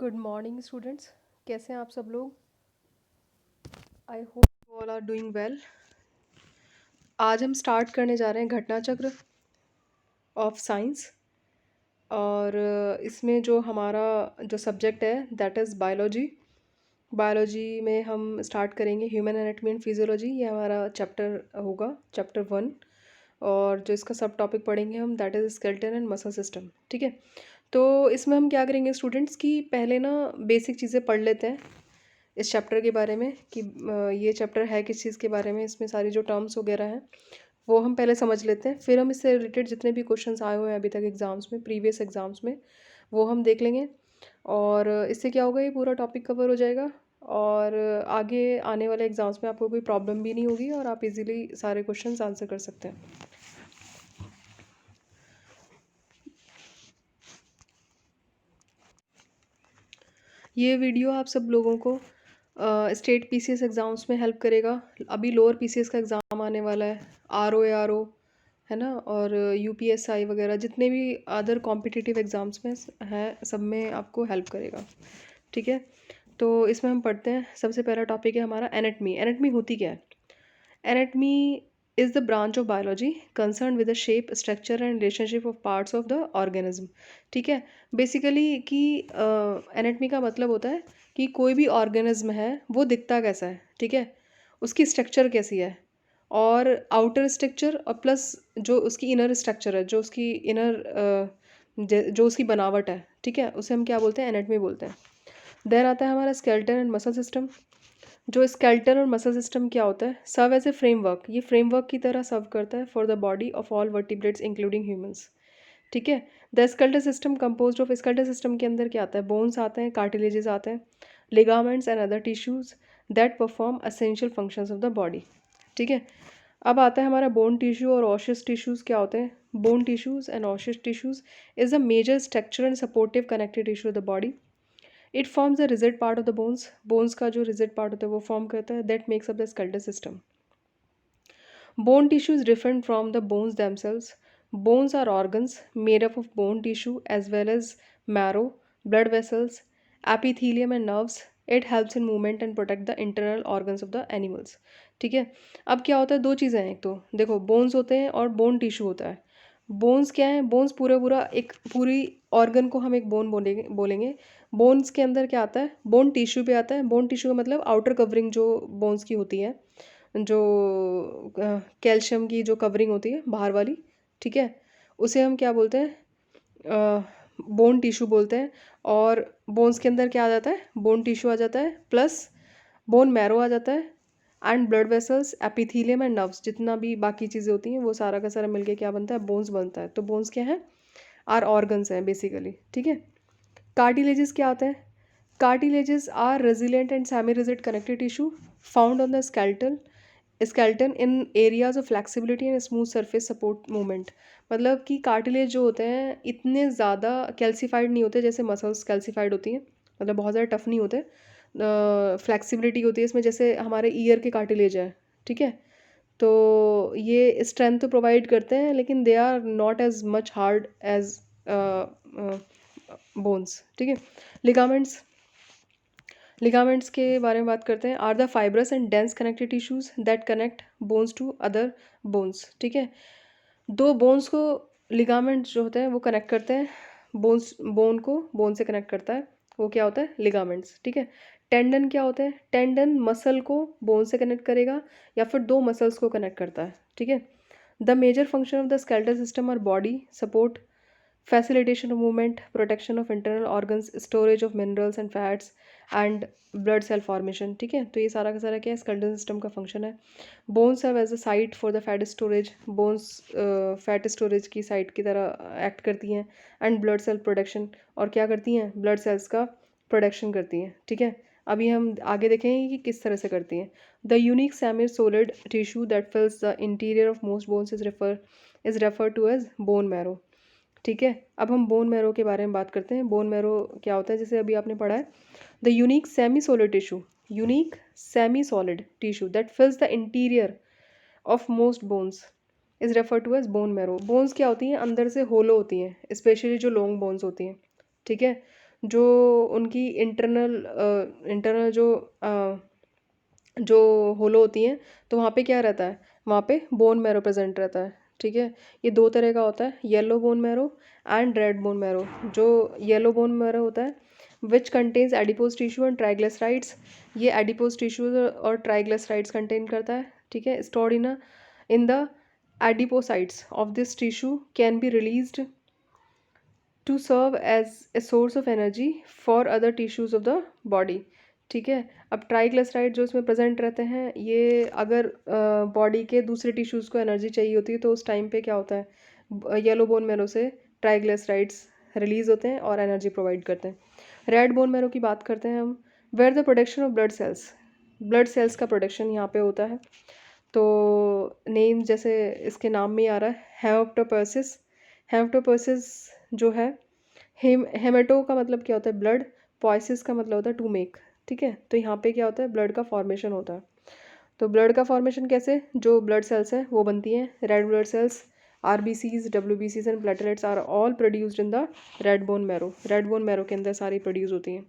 Good morning students. कैसे हैं आप सब लोग? I hope you all are doing well. आज हम स्टार्ट करने जा रहे हैं घटना चक्र ऑफ साइंस। और इसमें जो हमारा जो सब्जेक्ट है दैट इज़ बायोलॉजी। बायोलॉजी में हम स्टार्ट करेंगे ह्यूमन एनाटॉमी एंड फिजियोलॉजी। ये हमारा चैप्टर होगा, चैप्टर 1। और जो इसका सब टॉपिक पढ़ेंगे हम that is skeleton and muscle system. ठीक है, तो इसमें हम क्या करेंगे स्टूडेंट्स की पहले ना बेसिक चीज़ें पढ़ लेते हैं इस चैप्टर के बारे में कि ये चैप्टर है किस चीज़ के बारे में। इसमें सारी जो टर्म्स वगैरह हैं वो हम पहले समझ लेते हैं, फिर हम इससे रिलेटेड जितने भी क्वेश्चंस आए हुए हैं अभी तक एग्ज़ाम्स में, प्रीवियस एग्ज़ाम्स में, वो हम देख लेंगे। और इससे क्या होगा, ये पूरा टॉपिक कवर हो जाएगा और आगे आने वाले एग्ज़ाम्स में आपको कोई प्रॉब्लम भी नहीं होगी और आप इजीली सारे क्वेश्चंस आंसर कर सकते हैं। ये वीडियो आप सब लोगों को स्टेट पीसीएस एग्ज़ाम्स में हेल्प करेगा। अभी लोअर पीसीएस का एग्ज़ाम आने वाला है, आरओ एआरओ है ना, और यूपीएसआई वगैरह जितने भी अदर कॉम्पिटिटिव एग्ज़ाम्स में हैं सब में आपको हेल्प करेगा। ठीक है, तो इसमें हम पढ़ते हैं। सबसे पहला टॉपिक है हमारा एनाटमी। एनाटमी होती क्या है? Anatomy is the branch of biology concerned with the shape, structure and relationship of parts of the organism। ठीक है, बेसिकली कि एनाटमी का मतलब होता है कि कोई भी ऑर्गेनिज्म है वो दिखता कैसा है, ठीक है, उसकी स्ट्रक्चर कैसी है, और आउटर स्ट्रक्चर और प्लस जो उसकी इनर स्ट्रक्चर है, जो उसकी इनर जो उसकी बनावट है, ठीक है, उसे हम क्या बोलते हैं, एनाटमी बोलते हैं। देन आता है हमारा स्केलेटन एंड मसल सिस्टम। जो स्केलेटन और मसल सिस्टम क्या होता है, सर्व एज ए फ्रेमवर्क, ये फ्रेमवर्क की तरह सर्व करता है for the body of all vertebrates including humans. ठीक है, the skeletal system composed of, skeletal system के अंदर क्या आता है, बोन्स आते हैं, कार्टिलेजेस आते हैं, ligaments and other tissues that perform essential functions of the body. ठीक है, अब आता है हमारा बोन टिश्यू और ऑशियस टिश्यूज क्या होते हैं। Bone tissues and osseous tissues is a major structure and supportive connective tissue of the body. It forms the rigid part of the bones. Bones का जो रिजिड पार्ट होता है वो फॉर्म करता है, that makes up the skeletal system. Bone tissue is different from the bones themselves. Bones are organs made up of bone tissue as well as marrow, blood vessels, epithelium and nerves. It helps in movement and protect the internal organs of the animals। ठीक है, अब क्या होता है, दो चीज़ें हैं। एक तो देखो बोन्स होते हैं और बोन टिश्यू होता है। बोन्स क्या है, बोन्स पूरा पूरा एक पूरी ऑर्गन को हम एक बोन बोलेंगे। बोन्स के अंदर क्या आता है, बोन टिश्यू पे आता है। बोन टिश्यू का मतलब आउटर कवरिंग जो बोन्स की होती है, जो कैल्शियम की जो कवरिंग होती है बाहर वाली, ठीक है, उसे हम क्या बोलते हैं, बोन टिश्यू बोलते हैं। और बोन्स के अंदर क्या आ जाता है, बोन टिश्यू आ जाता है, प्लस बोन मैरो आ जाता है, and blood vessels, epithelium and nerves, जितना भी बाकी चीज़ें होती हैं वो सारा का सारा मिलके क्या बनता है, बोन्स बनता है। तो बोन्स क्या है, आर ऑर्गन्स हैं बेसिकली। ठीक है, कार्टिलेजेस क्या होते हैं, cartilages are resilient and semi rigid connective tissue found on the skeleton in areas of flexibility and smooth surface support movement. मतलब कि कार्टिलेज जो होते हैं इतने ज़्यादा कैल्सीफाइड नहीं होते जैसे मसल्स कैल्सीफाइड होती हैं, मतलब बहुत ज़्यादा टफ नहीं होते। फ्लेक्सिबिलिटी होती है इसमें, जैसे हमारे ईयर के कार्टिलेज है, ठीक है, तो ये स्ट्रेंथ तो प्रोवाइड करते हैं लेकिन they are not as much hard as bones. ठीक है, लिगामेंट्स, लिगामेंट्स के बारे में बात करते हैं। Are the fibrous and dense connective tissues that connect bones to other bones. ठीक है, दो बोन्स को लिगामेंट जो होते हैं वो कनेक्ट करते हैं, बोन्स बोन को बोन से कनेक्ट करता है, वो क्या होता है, लिगामेंट्स। ठीक है, टेंडन क्या होते हैं, टेंडन मसल को बोन से कनेक्ट करेगा या फिर दो मसल्स को कनेक्ट करता है। ठीक है, the major function of the skeletal system are body support, facilitation of movement, protection of internal organs, storage of minerals and fats and blood cell formation। ठीक है, तो ये सारा का सारा क्या है, स्केलेटल सिस्टम का फंक्शन है। Bones serve as a site for the fat storage, bones fat storage की साइट की तरह एक्ट करती हैं। एंड ब्लड सेल प्रोडक्शन, और क्या करती हैं, ब्लड सेल्स का प्रोडक्शन करती हैं। ठीक है, अभी हम आगे देखेंगे कि किस तरह से करती हैं। The unique semi solid tissue that fills the interior of most bones is refer to as bone marrow. ठीक है, अब हम बोन मैरो के बारे में बात करते हैं। बोन मैरो क्या होता है, जैसे अभी आपने पढ़ा है, the unique semi solid tissue, unique semi solid tissue that fills the interior of most bones is refer to as bone marrow. Bones क्या होती हैं, अंदर से होलो होती हैं, स्पेशली जो लॉन्ग बोन्स होती हैं। ठीक है, जो उनकी इंटरनल जो होलो होती हैं, तो वहाँ पे क्या रहता है, वहाँ पे बोन मैरो प्रेजेंट रहता है। ठीक है, ये दो तरह का होता है, yellow bone marrow and red bone marrow. जो येलो बोन मैरो होता है which contains adipose tissue and triglycerides, ये एडिपोज टिश्यू और ट्राइग्लिसराइड्स कंटेन करता है। ठीक है, stored in the adipocytes of this tissue can be released to serve as a source of energy for other tissues of the body. ठीक है, अब triglyceride जो इसमें प्रेजेंट रहते हैं, ये अगर बॉडी के दूसरे टिश्यूज़ को एनर्जी चाहिए होती है तो उस टाइम पे क्या होता है, येलो बोन मैरो से ट्राइग्लिसराइड्स रिलीज होते हैं और एनर्जी प्रोवाइड करते हैं। रेड बोन मैरो की बात करते हैं हम, where the production of blood cells का प्रोडक्शन यहाँ पे होता है। तो नेम जैसे इसके नाम में ही आ रहा है, हेमेटोपोएसिस। हेमेटोपोएसिस जो है, हेमेटो का मतलब क्या होता है, ब्लड, पोएसिस का मतलब होता है टू मेक। ठीक है, तो यहाँ पे क्या होता है, ब्लड का फॉर्मेशन होता है। तो ब्लड का फॉर्मेशन कैसे, जो ब्लड सेल्स हैं वो बनती हैं, red blood cells, RBCs, WBCs and platelets are all produced in the red bone marrow. Red bone marrow के अंदर सारी प्रोड्यूस होती हैं।